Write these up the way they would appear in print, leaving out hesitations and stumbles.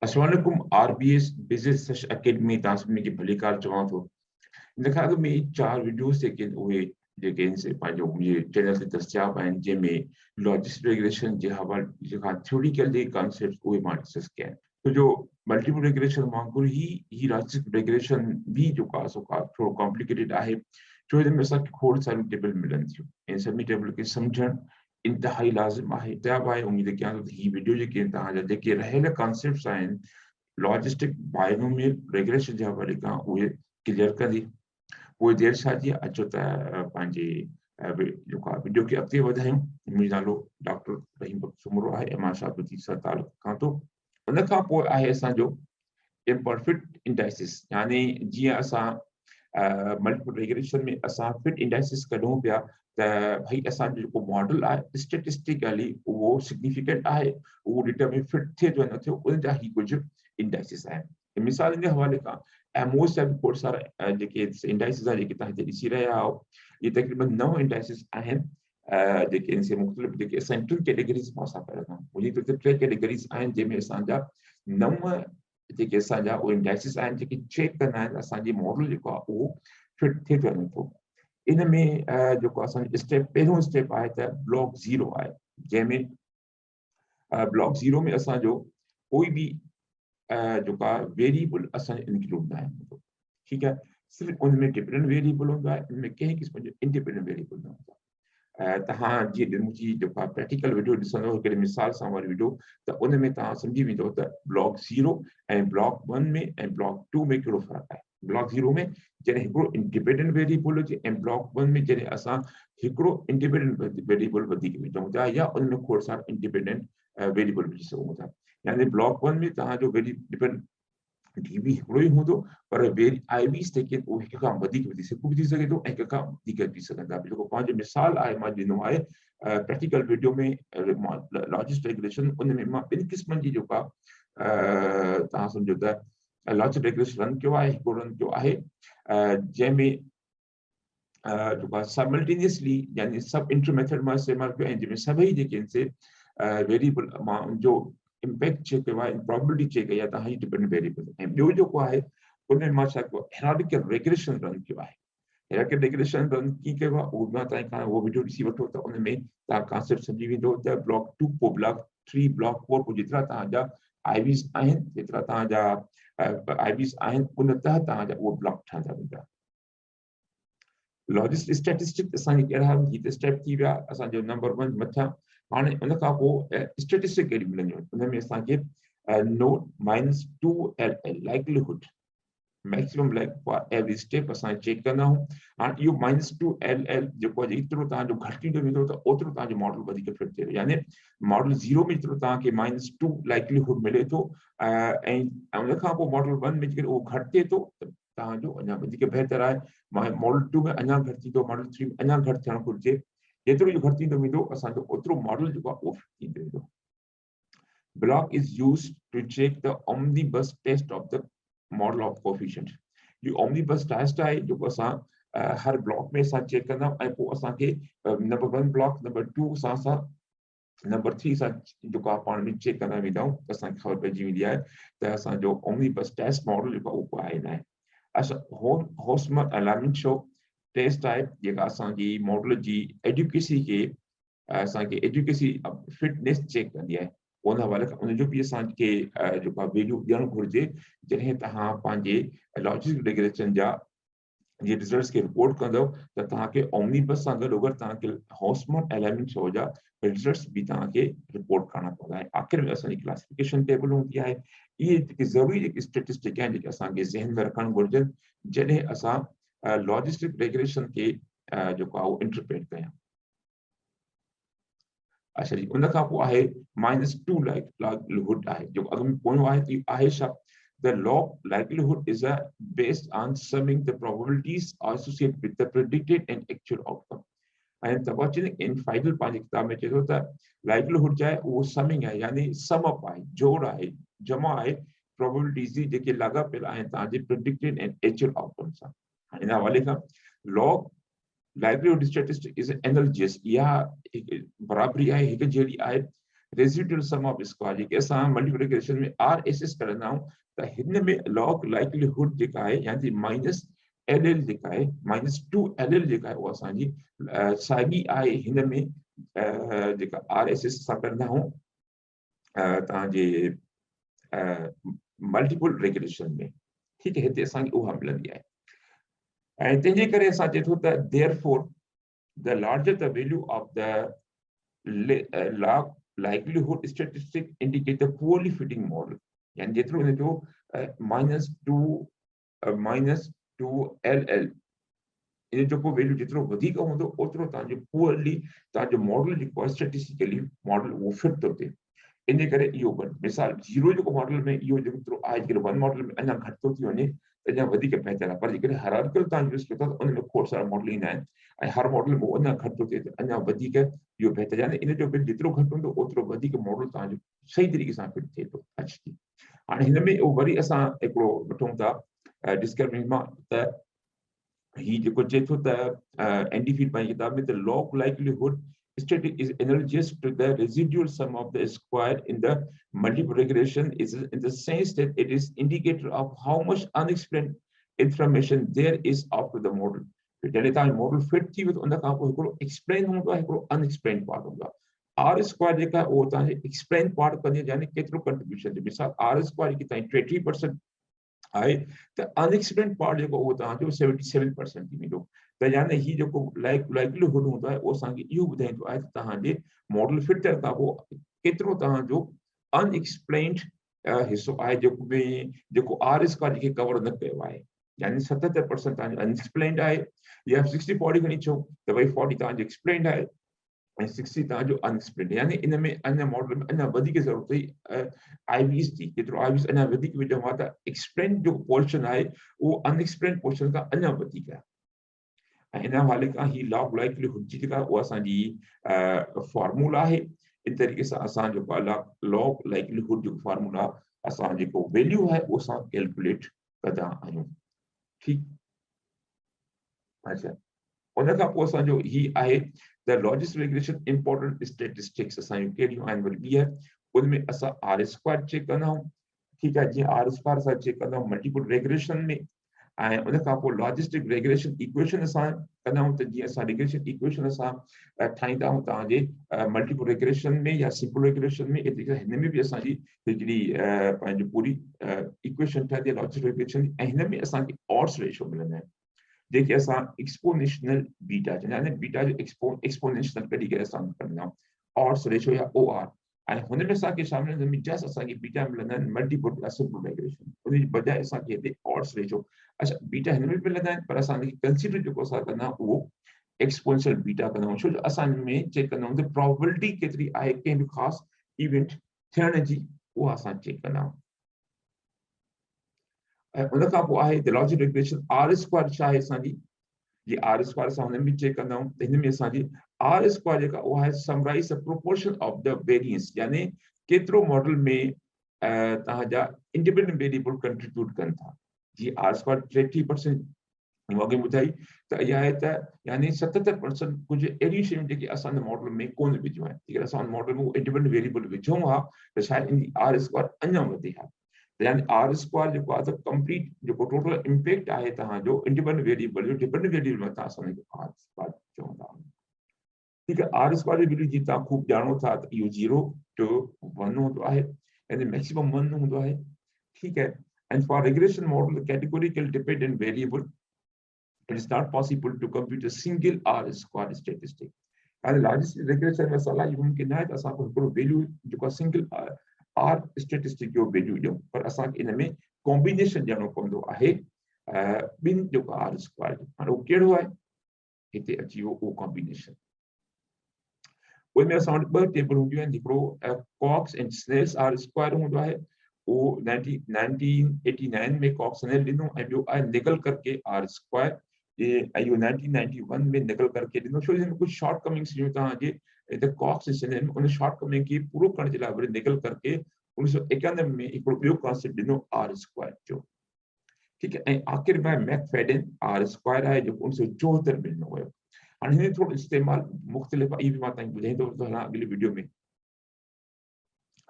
अस्सलाम वालेकुम RBS business search academy तासमी की भलीकार चवां थो इन खां अॻु में 4 वीडियोस जेके उहे जेके इनसे पंहिंजो मुंहिंजे चैनल ते दस्तियाब आहिनि जंहिंमें लॉजिस्टिक रेगुलेशन जे हवाले जेका थ्योरिकल जे कॉन्सेप्ट उहे मां डिस्कस कया आहिनि तो जो मल्टीपल रेगुलेशन वांगुरु ही लॉजिस्टिक रेगुलेशन भी जो का सो का थोरो कॉम्प्लिकेटेड आहे छो हिन में असांखे खोड़ सारियूं टेबल मिलनि थियूं ऐं सभिनी टेबल खे सम्झणु इंतहाई लाज़िम आहे तयाब आहे उम्मीद कयां थो ही वीडियो जेके तव्हांजा जेके रहियल कॉन्सेप्ट्स आहिनि लॉजिस्टिक बायोनोमियल रेगुलेशन जे हवाले खां उहे क्लियर कंदी उहे देर छा जी अचो त पंहिंजे जेका वीडियो खे अॻिते वधायूं मुंहिंजो नालो डॉक्टर रहीम सुमरो आहे ऐं मां शाबती सां तालुक़ खां थो उन खां पोइ आहे असांजो इम्परफेक्ट इंडाइसिस यानी जीअं असां मल्टीपल रेगुलेशन में असां फिट इंडाइसिस कढूं पिया त भई असांजो जेको मॉडल आहे स्टेटिस्टिकली उहो सिग्निफिकेंट आहे उहो डिटरमिन फिट थिए थो न थियो उन जा ही कुझु इंडाइसिस आहिनि मिसाल जे हवाले खां एमओएस जा बि खोड़ सारा जेके इंडाइसिस आहे जेके तव्हां हिते ॾिसी रहिया आहियो इहे तक़रीबन 9 इंडाइसिस आहिनि जेके इन से मुख़्तलिफ़ जेके असां टिनि कैटेगरीज़ मां असां पहिरियों मुंहिंजी त 3 कैटेगरीज़ आहिनि जंहिंमें असांजा 9 जेके असांजा उहे इंडाइसिस आहिनि जेके चेक कंदा आहिनि असांजी मॉडल जेको आहे उहो फिट थिए थो न थो इन में जेको असांजो स्टेप पहिरियों स्टेप आहे त ब्लॉक 0 आहे जंहिंमें ब्लॉक 0 में असांजो कोई बि जेका वेरिएबल असांजो इंक्लूड न आहे ठीकु आहे सिर्फ़ु उन में डिपेंडेंट वेरिएबल हूंदो आहे उन में कंहिं क़िस्म जो इंडिपेंडेंट वेरिएबल न हूंदो आहे तव्हां जीअं मुंहिंजी जेका प्रैक्टिकल वीडियो ॾिसंदव हिकिड़े मिसाल सां वारी वीडियो त उन में तव्हां सम्झी वेंदव त ब्लॉक 0 ऐं ब्लॉक 1 में ऐं ब्लॉक 2 में कहिड़ो फ़र्क़ु आहे ब्लॉक 0 में जॾहिं हिकिड़ो इंडिपेंडेंट वेरिएबल हुजे ऐं ब्लॉक 1 में जॾहिं असां हिकिड़ो इंडिपेंडेंट वेरिएबल वधीक विझूं था या उन में खोड़ सारा इंडिपेंडेंट वेरिएबल विझी सघूं था यानी ब्लॉक 1 में तव्हांजो डिपेंड डीबी हिकिड़ो ई हूंदो पर आईबीस जेके उहे हिक खां वधीक विझी सघे थो ऐं हिक खां वधीक विझी सघंदा जेको पंहिंजो मिसाल आहे मां ॾिनो आहे प्रैक्टिकल वीडियो में लॉजिस्टिक रेगुलेशन उन में मां 2 क़िस्मनि जी जेका तव्हां सम्झो त लॉजिस्टिक रेगुलेशन रन कयो आहे हिकिड़ो रन कयो आहे जंहिंमें जेका साइमल्टेनियसली यानी सब इंटर मेथड मां इस्तेमालु कयो ऐं जंहिंमें सभई जेके आहिनि से वेरिएबल मां जो इम्पैक्ट चेक कयो आहे प्रोबेबिलिटी चेक कई आहे तव्हांजी डिपेंडेंट वेरिएबल ऐं ॿियो जेको आहे उन में मां छा कयो हेरार्किकल रेगुलेशन रन कयो आहे हेरार्किकल रेगुलेशन रन कीअं कयो आहे उहो मां तव्हां खां उहो वीडियो ॾिसी वठो त उन में तव्हां कॉन्सेप्ट सम्झी वेंदो त ब्लॉक 2 पोइ ब्लॉक 3 ब्लॉक 4 पोइ जेतिरा तव्हांजा आईवीस आहिनि जेतिरा तव्हांजा आईवीस आहिनि उन तहत तव्हांजा उहो ब्लॉक ठहंदा वेंदा लॉजिस्टिक स्टैटिस्टिक असांखे कहिड़ा ही त स्टेप थी विया असांजो नंबर 1 मथां हाणे उन खां पोइ स्टैटिस्टिक कहिड़ी मिलंदियूं उन में असांखे note -2 likelihood maximum like for every step असां चेक कंदा आहियूं हाणे इहो -2 जेको आहे एतिरो तव्हांजो घटि थींदो वेंदो त ओतिरो तव्हांजो मॉडल वधीक फिट थिए यानी मॉडल 0 में जेतिरो तव्हांखे -2 लाइक्लीहुड मिले थो ऐं उन खां पोइ मॉडल 1 में जेकॾहिं उहो घटि थिए थो त तव्हांजो अञा वधीक बहितर आहे मॉडल 2 में अञा घटि थींदो मॉडल 3 में अञा घटि थियणु घुरिजे जेतिरो इहो घटि थींदो वेंदो असांजो ओतिरो मॉडल जेको आहे उहो फिट थींदो वेंदो block is used to check the omnibus test of the model of coefficient जो ओमनीबस टेस्ट आहे जेको असां हर ब्लॉक में असां चेक कंदा ऐं पोइ असांखे नंबर 1 ब्लॉक नंबर 2 सां नंबर 3 सां जेको आहे पाण में चेक कंदा वेंदा आहियूं त असांखे ख़बर पइजी वेंदी आहे त असांजो ओमनीबस टेस्ट मॉडल जेको आहे उहो आहे न आहे असां होस्टमर अलाइनमेंट शो टेस्ट आहे जेका असांजी मॉडल जी एजुकेसी खे असांखे एजुकेसी फिटनेस चेक कंदी आहे उन हवाले खां उनजो बि असांखे जेको आहे वैल्यू ॾियणु घुरिजे जॾहिं तव्हां पंहिंजे लॉजिस्टिक रेगुलेशन जा जे रिजल्ट्स खे रिपोर्ट कंदव त तव्हांखे ओमनीबस सां गॾु अगरि तव्हांखे होस्टमर अलाइनमेंट शो जा रिजल्ट्स बि तव्हांखे रिपोर्ट करणा पवंदा आहिनि आख़िर में असांजी क्लासिफिकेशन टेबल हूंदी आहे इहे जेके ज़रूरी जेके स्टेटिस्टिक आहिनि जेके असांखे ज़हन में रखणु घुरिजनि जॾहिं असां लॉजिस्टिक रेगुलेशन खे जेको आहे उहो इंटरप्रेट कयूं अच्छा जी उन खां पोइ आहे -2 लाइक्लीहुड आहे जेको अॻु में पोयों आहे आहे छा The log likelihood is based on summing the probabilities associated with the predicted and actual outcome. And the watching in final पांच किताब में चलो तो likelihood जाए वो summing है यानी sum up है जोड़ है जमा है probabilities दी जेके लगा पे आए ताजे predicted and actual outcomes हैं इन हवाले का log likelihood statistic is analogous या बराबरी है एक जेडी है रेसिडुअल सम ऑफ स्क्वायर जेके असां मल्टीपल रिग्रेशन में RSS करंदा आहियूं त हिन में लॉग लाइक्लीहुड जेका आहे यानी माइनस LL जेका आहे -2LL जेका आहे उहा असांजी साॻी आहे हिन में जेका RSS सां कंदा आहियूं तव्हांजे मल्टीपल रिग्रेशन में। ठीकु आहे, हिते असांखे उहा मिलंदी आहे ऐं तंहिंजे करे असां चए थो त therefore the larger the value of the log likelihood statistic indicate a poorly fitting model यानी जेतिरो हिन जो -2LL इन जो को वैल्यू जेतिरो वधीक हूंदो ओतिरो तव्हांजो पुअरली तव्हांजो मॉडल जेको आहे स्टैटिस्टिकली मॉडल उहो फिट थो थिए। इन करे इहो मिसाल 0 जेको मॉडल में इहो जेतिरो आहे जेको 1 मॉडल में अञा घटि थो थी वञे त अञा वधीक बहितर आहे, पर जेकॾहिं हायरार्किकल तव्हां यूज़ कयो था त उन में खोड़ सारा मॉडल ईंदा आहिनि ऐं हर मॉडल में अञा घटि थो थिए त अञा वधीक इहो बहितर, यानी इन जो बिल जेतिरो घटि हूंदो ओतिरो वधीक मॉडल तव्हांजो सही तरीक़े सां फिट थिए थो अचे। हाणे हिन में वरी असां हिकिड़ो वठूं था डिस्कवरी मां त ही जेको चए थो त एंडी फील्ड पंहिंजी किताब में त log likelihood static is analogous to the residual sum of the square in the multiple regression is in the sense that it is indicator of how much unexplained information there is after the model। जॾहिं तव्हांजो model fit थी वियो त उन खां पोइ हिकिड़ो explain हूंदो आहे, हिकिड़ो अनएक्सप्लेन पार्ट हूंदो आहे। R स्क्वायर जेका उहो तव्हांजे एक्सप्लेन पार्ट कंदी यानी केतिरो कंट्रीब्यूशन ॾे, मिसाल R स्क्वायर जेकी तव्हांजी 33% आहे त अनएक्सप्लेन पार्ट जेको उहो तव्हांजो 77% थी वेंदो। त यानी ही जेको लाइक्लीहुड हूंदो आहे उहो असांखे इहो ॿुधाईंदो आहे त तव्हांजे मॉडल फिट थियण खां पोइ केतिरो तव्हांजो अनएक्सप्लेन्ड हिसो आहे जेको R स्क्वायर जेके कवर न कयो आहे, यानी 77% तव्हांजो अनएक्सप्लेन्ड आहे या 60-40 खणी अचो त भई 40 तव्हांजो एक्सप्लेन्ड आहे ऐं 60 तव्हांजो अनएक्सप्लेन्ड, यानी इन में अञा मॉडल में अञा वधीक ज़रूरत हुई IVs जी, जेतिरो IVs अञा वधीक विझूं हा त एक्सप्लेन जो पोर्शन आहे उहो अनएक्सप्लेन्ड पोर्शन खां अञा वधीक आहे। ऐं इन हवाले खां ही लॉग लाइक्लीहुड जी जेका उहा असांजी फॉर्मूला आहे। इन तरीक़े सां असां जेको लॉग लाइक्लीहुड जो फॉर्मूला असां जेको वैल्यू आहे उहो असां कैलकुलेट कंदा आहियूं। ठीकु, अच्छा, उन खां पोइ असांजो ही आहे the logistic regression important statistics असांजो कहिड़ियूं आहिनि, वरी ॿी आहे उन में असां R स्क्वायर चेक कंदा आहियूं। ठीकु आहे, जीअं R स्क्वायर असां चेक कंदा आहियूं मल्टीपल रिग्रेशन में ऐं उन खां पोइ लॉजिस्टिक रिग्रेशन इक्वेशन असां कंदा आहियूं। त जीअं असां रिग्रेशन इक्वेशन असां ठाहींदा आहियूं तव्हांजे मल्टीपल रिग्रेशन में या सिंपल रिग्रेशन में, हिन में बि असांजी हिकिड़ी पंहिंजी पूरी इक्वेशन ठहंदी आहे लॉजिस्टिक रिग्रेशन ऐं हिन में असांखे ऑड्स रेशो मिलंदा आहिनि जेके असां एक्सपोनेंशियल बीटा चवंदा आहिनि, बीटा जो एक्सपोनेंशियल कढी करे असां कंदा आहियूं ऑड्स रेशो या OR ऐं हुन में असांखे शामिल आहिनि में जस्ट असांखे बीटा मिलंदा आहिनि मल्टीपल या सिंपल रिग्रेशन, उन जी बजाय असांखे हिते ऑड्स रेशो अच्छा बीटा हिन में बि मिलंदा आहिनि पर असांखे कंसीडर जेको असां कंदा आहियूं उहो एक्सपोनेंशियल बीटा कंदा आहियूं, छो जो असां में चेक कंदा आहियूं त प्रोबेबिलिटी केतिरी आहे कंहिं बि ख़ासि इवेंट थियण जी, उहा असां चेक कंदा आहियूं। उन खां पोइ आहे the logic regression R square छा आहे असांजी, जी R स्क्वायर असां हुन में चेक कंदा आहियूं त हिन में असांजी R स्क्वायर जेका उहा आहे summarize the proportion of the variance, यानी केतिरो मॉडल में तव्हांजा इंडिपेंडेंट वेरिएबल कंट्रीब्यूट कनि था। जी R स्क्वायर 33% मूंखे ॿुधाई त इहा आहे त यानी 77% कुझु अहिड़ियूं शयूं जेके असां मॉडल में कोन विझियूं आहिनि, जेकर असां मॉडल में इंडिपेंडेंट वेरिएबल विझूं हा त शायदि इन R स्क्वायर अञा वधे हा, यानी R स्क्वायर जेको आहे त कंप्लीट जेको टोटल इम्पैक्ट आहे तव्हांजो इंडिपेंडेंट वेरिएबल जो डिपेंडेंट वेरिएबल में तव्हां असांखे R स्क्वायर चवंदा। ठीकु आहे, R स्क्वायर जी वैल्यू जी तव्हां खूब ॼाणो था त इहो 0 to 1 हूंदो आहे, यानी मैक्सिमम 1 हूंदो आहे। ठीकु है, and for regression model the categorical dependent variable it is not possible to compute a single R square statistic। and largest regression में सलाह ये मुमकिन है त असां को हिकिड़ो वैल्यू जेको सिंगल R स्टैटिस्टिक जो वैल्यू ॾियूं, पर असांखे इन में कॉम्बिनेशन ॾियणो पवंदो आहे ॿिनि जेको R स्क्वायर, हाणे उहो कहिड़ो आहे हिते अची वियो उहो कॉम्बिनेशन। उनमें असां वटि ॿ टेबल हूंदियूं आहिनि, हिकिड़ो Cox and Snell's R square हूंदो आहे, उहो 1989 में कॉक्स स्नेल ॾिनो, ऐं ॿियो आहे निगल करके R स्क्वायर, ऐं इहो 1991 में निगल करके ॾिनो, छो हिन में कुझु शॉर्ट कमिंग्स हुयूं तव्हांजे हिते कॉक्स स्नेल में, उन शॉर्ट कमिंग खे पूरो करण जे लाइ वरी निगल करके 1991 में हिकिड़ो ॿियो कॉन्सेप्ट ॾिनो R स्क्वायर जो। ठीकु है, ऐं आख़िर में मैकफेडन R स्क्वायर आहे जेको 1974 में ॾिनो वियो। हाणे हिन थोरो इस्तेमालु मुख़्तलिफ़ आहे, इहो बि मां तव्हांखे ॿुधाईंदो हलां अॻिले वीडियो में।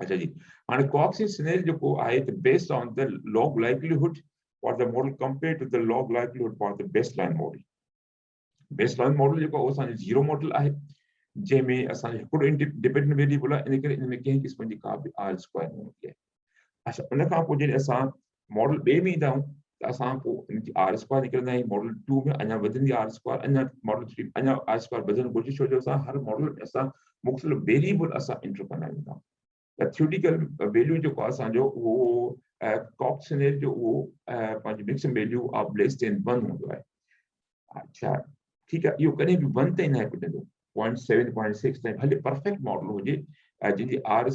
अच्छा जी, हाणे कॉक्स एंड स्नेल जेको आहे त based on the log likelihood for the model compare to the log likelihood for the baseline model. Baseline model जेको उहो असांजो ज़ीरो मॉडल आहे, जंहिंमें असांजो हिकिड़ो डिपेंडेंट वेरिएबल आहे, इन करे इन में कंहिं क़िस्म जी का बि आर स्क्वायर न हूंदी आहे। अच्छा, उन खां पोइ जॾहिं असां मॉडल ॿिए में ईंदा आहियूं त असां पोइ इन जी आर स्क्वायर निकिरंदा आहियूं। मॉडल 2 में अञा वधंदी आर स्क्वायर, अञा मॉडल 3 अञा आर स्क्वायर वधणु घुरिजे, छो जो असां हर मॉडल में असां मुख़्तलिफ़ वेरिएबल असां एंटर कंदा आहियूं। त थ्योरेटिकल वैल्यू जेको आहे असांजो उहो कॉक्स स्नेल जो उहो पंहिंजो maximum value of less than 1 हूंदो आहे। अच्छा, ठीकु आहे, इहो कॾहिं बि 1 ताईं न पुॼंदो, 0.7 0.6 ताईं भले परफेक्ट मॉडल हुजे, जंहिंजी आर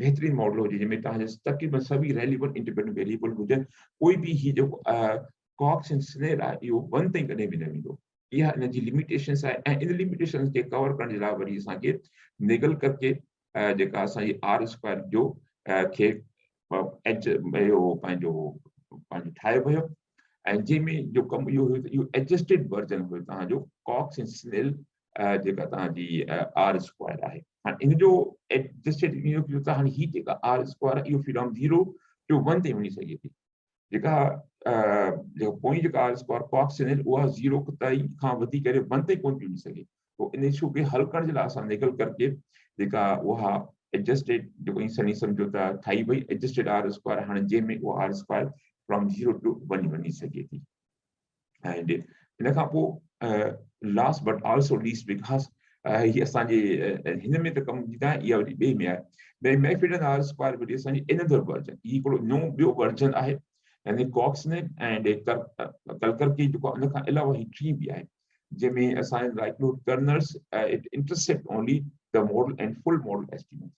बहितरीन मॉडल हुजे, जंहिंमें तव्हांजे तक़रीबन सभी रेलिवेंट इंडिपेंडेंट वेरिएबल हुजनि, कोई बि ही जेको कॉक्स एंड स्नेल आहे इहो 1 ताईं कॾहिं बि न वेंदो। इहा इन जी लिमिटेशंस आहे, ऐं इन लिमिटेशंस खे कवर करण जे लाइ वरी असांखे नेगल करके जेका असांजी आर स्क्वायर जो खे एज इहो पंहिंजो ठाहियो वियो, ऐं जंहिंमें जो कमु इहो हुयो त इहो एडजस्टेड वर्जन हुयो तव्हांजो कॉक्स एंड स्नेल जेका तव्हांजी आर स्क्वायर आहे। हाणे इन जो एडजस्टेड इहो कयो त हाणे हीअ जेका आर स्क्वायर आहे इहो फ्रॉम 0 टू 1 ताईं वञी सघे थी। जेका जेको पोइ जेका आर स्क्वायर कॉक्स स्नेल उहा 0 ताईं खां वधी करे 1 ताईं कोन थी वञी सघे। पोइ इन इशू खे हल करण जे लाइ असां निकल करके जेका उहा एडजस्टेड जेको ईअं सनी सम्झो त ठाही वई एडजस्टेड आर स्क्वायर, हाणे जंहिंमें उहा आर स्क्वायर फ्रॉम 0 टू 1 वञी सघे थी। एंड इन खां पोइ last but also least because हीअ असांजे हिन में त कमु जी आहे, इहा वरी ॿिए में आहे। भई मैफिडन आर स्क्वायर वरी असांजी इनदर वर्जन, हीअ हिकिड़ो नओं ॿियो वर्जन आहे, यानी कॉक्स ने एंड कलकर की जेको उन खां अलावा ही टी बि आहे, जंहिंमें असांजे likelihood colonel's it intercept only the model and full model estimate.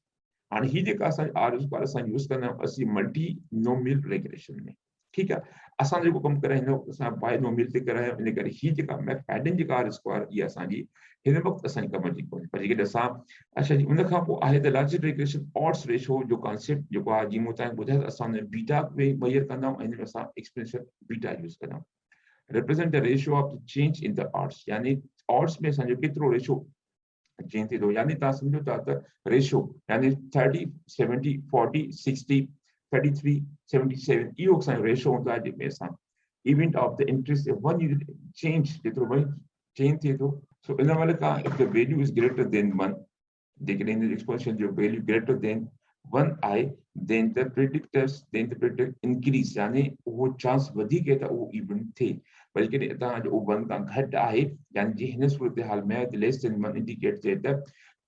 हाणे ही जेका असांजी आर स्क्वायर असां यूज़ कंदा आहियूं असीं मल्टी नोमियल रेगुलेशन में, ठीकु आहे। असां जेको कमु कराईंदा आहियूं असां बायनोमियल ते करायूं, इन करे ही जेका मैकफैडन जेका आर स्क्वायर इहा असांजी हिन वक़्तु असांजी कम जी कोन्हे। पर जेकॾहिं असां अच्छा जी उन खां पोइ आहे त लॉजिक रेगुलेशन ऑड्स रेशो जो कॉन्सेप्ट जेको आहे, जीअं मूं तव्हांखे ॿुधायो त असां बीटा में मुहैया कंदा आहियूं, ऐं हिन में असां एक्सप्रेशन बीटा यूज़ कंदा आहियूं। Represent the ratio of the change in the odds, यानी ऑड्स में असांजो केतिरो रेशो चेंज थी थो, यानी तव्हां सम्झो था त रेशो यानी 30 70 40 60 33 77 इहो असांजो रेशो हूंदो आहे, जंहिंमें असां event of the interest one unit change जेतिरो वरी चेंज थिए थो। सो इन महिल खां if the value is greater than 1, जेकॾहिं इन एक्सपोनेंशियल जो वैल्यू ग्रेटर देन 1 आहे, then the predictor increase, यानी वो चांस वधी के त वो इवेंट थे। बल्कि तव्हां जो 1 खां घटि आहे, यानी जी हिन सूरत हाल में the less than 1 indicates that the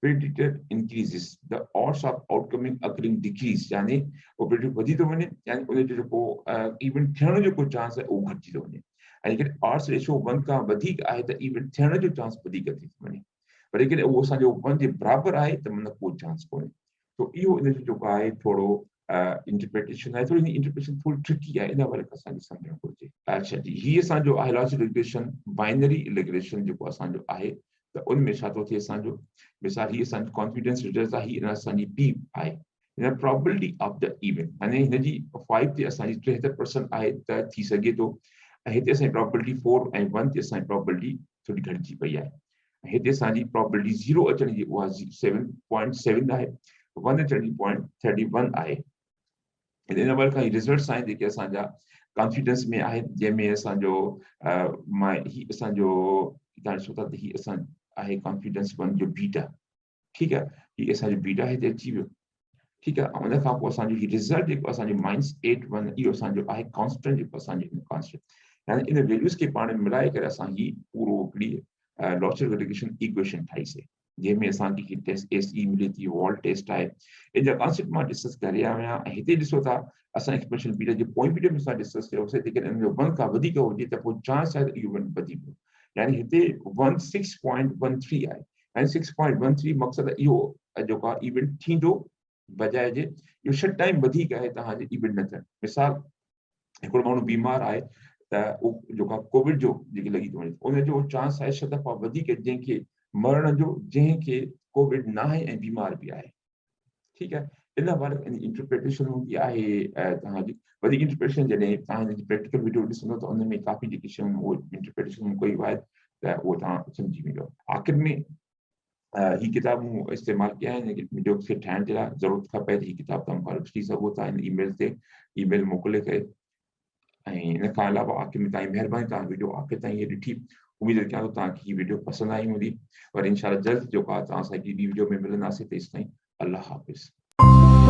predictor increases, the odds of outcoming occurring decrease, यानी वो predictor वधी थो वञे, यानी उन जो जेको इवेंट थियण जो को चांस आहे उहो घटिजी थो वञे। ऐं जेकॾहिं odds रेशो 1 खां वधीक आहे त इवेंट थियण जो चांस वधीक थी वञे, पर जेकॾहिं उहो असांजो 1 जे बराबरि आहे त मन को चांस कोन्हे। तो इहो इन जो जेको आहे थोरो इंटरप्रिटेशन आहे, थोड़ी इंटरप्रिटेशन थोड़ी ट्रिकी आहे, इन वारे असांखे सम्झणु घुरिजे। अच्छा जी, ही असांजो आहे लॉजिक रिग्रेशन, बाइनरी रिग्रेशन जेको असांजो आहे, त उन में छा थो थिए असांजो, मिसाल ही असांजो कॉन्फिडेंस रिजल्ट आहे, ही असांजी पी आहे, हिन प्रोबेबिलिटी ऑफ द इवेंट, यानी हिन जी 5 ते असांजी 73% आहे त थी सघे थो, ऐं हिते असांजी प्रोबेबिलिटी 4 ऐं 1 ते असांजी प्रोबेबिलिटी थोड़ी घटिजी पई आहे। हिते असांजी प्रोबेबिलिटी 0 अचण जी उहा 7.7 आहे, 1 अचण जी 0.31 आहे। इन वल खां रिजल्ट्स आहिनि जेके असांजा कॉन्फिडेंस में आहे, जंहिंमें असांजो ही असांजो तव्हां ॾिसो था त ही असां आहे कॉन्फिडेंस 1 जो बीटा, ठीकु आहे, ही असांजो बीटा हिते अची वियो, ठीकु आहे। उन खां पोइ असांजो ही रिज़ल्ट जेको असांजो -81 इहो असांजो आहे कॉन्स्टेंट, जेको असांजो कॉन्स्टेंट, यानी इन वैल्यूज़ खे पाण में मिलाए करे असां ही पूरो हिकिड़ी लॉजिक रिग्रेशन इक्वेशन ठाहीसीं, जंहिंमें असांखे ही टेस्ट एसई मिले थी, वॉल टेस्ट आहे, इन जा कॉन्सेप्ट मां डिस्कस करे आहियां। ऐं हिते ॾिसो था असां एक्सप्रेशन बीटा जे पोइ वीडियो में असां डिस्कस कयोसीं, जेकॾहिं इन जो 1 खां वधीक हुजे त पोइ चांस आहे त इहो वधी पियो, यानी हिते 16.13 आहे, ऐं 6.13 मक़सदु इहो जेको आहे इवेंट थींदो बजाए जे इहो 6 टाइम वधीक आहे तव्हांजे इवेंट न थियण। मिसाल हिकिड़ो माण्हू बीमार आहे त उहो जेका कोविड जो जेकी लॻी थो वञे, उनजो चांस आहे 6 दफ़ा वधीक जंहिंखे मरण जो, जंहिंखे कोविड न आहे ऐं बीमार बि आहे, ठीकु आहे। इन वारे इंटरप्रिटेशन हूंदी आहे तव्हांजी वधीक इंटरप्रिटेशन, जॾहिं तव्हां हिन जी प्रैक्टिकल वीडियो ॾिसंदो त उन में काफ़ी जेकी शयूं उहो इंटरप्रिटेशन कई आहे त उहो तव्हां सम्झी वेंदो। आख़िर में ही किताब मूं इस्तेमालु कया आहिनि, लेकिन वीडियो खे ठाहिण जे लाइ ज़रूरत खपे त ही किताब तव्हां ॿाहिरि ॾिसी सघो था हिन ईमेल ते, ईमेल मोकिले करे। ऐं इन खां अलावा आख़िर में तव्हांजी महिरबानी, तव्हां वीडियो आख़िर ताईं इहे ॾिठी। उमेद कयां थो तव्हांखे हीअ वीडियो पसंदि आई हूंदी। वरी इंशाअल्लाह जल्द जेको आहे तव्हां सां ॿी वीडियो में मिलंदासीं। तेसिताईं अल्लाह हाफ़िज़।